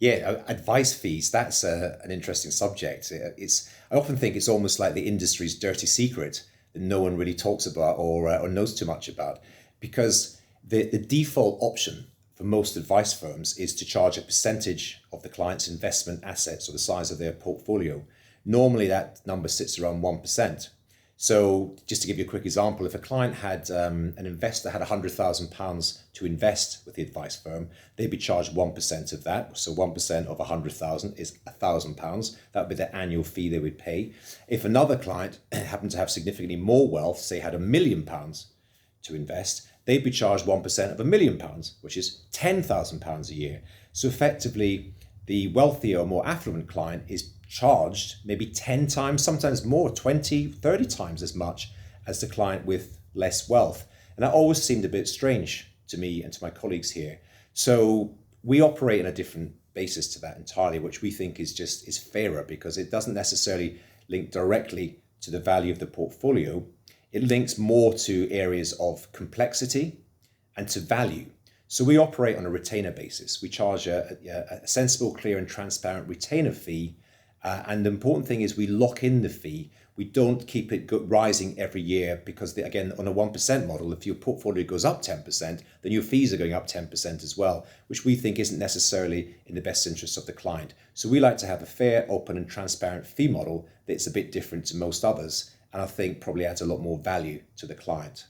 Yeah, advice fees, that's an interesting subject. I often think it's almost like the industry's dirty secret that no one really talks about or knows too much about. Because the default option for most advice firms is to charge a percentage of the client's investment assets or the size of their portfolio. Normally, that number sits around 1%. So, just to give you a quick example, if a client had an investor had £100,000 to invest with the advice firm, they'd be charged 1% of that. So, 1% of 100,000 is £1,000. That would be the annual fee they would pay. If another client happened to have significantly more wealth, say had £1 million to invest, they'd be charged 1% of £1 million, which is £10,000 a year. So, effectively, the wealthier or more affluent client is charged maybe 10 times, sometimes more, 20, 30 times as much as the client with less wealth. And that always seemed a bit strange to me and to my colleagues here. So we operate on a different basis to that entirely, which we think is fairer because it doesn't necessarily link directly to the value of the portfolio. It links more to areas of complexity and to value. So we operate on a retainer basis. We charge a sensible, clear, and transparent retainer fee. And the important thing is we lock in the fee. We don't keep it rising every year because, again, on a 1% model, if your portfolio goes up 10%, then your fees are going up 10% as well, which we think isn't necessarily in the best interest of the client. So we like to have a fair, open, and transparent fee model that's a bit different to most others, and I think probably adds a lot more value to the client.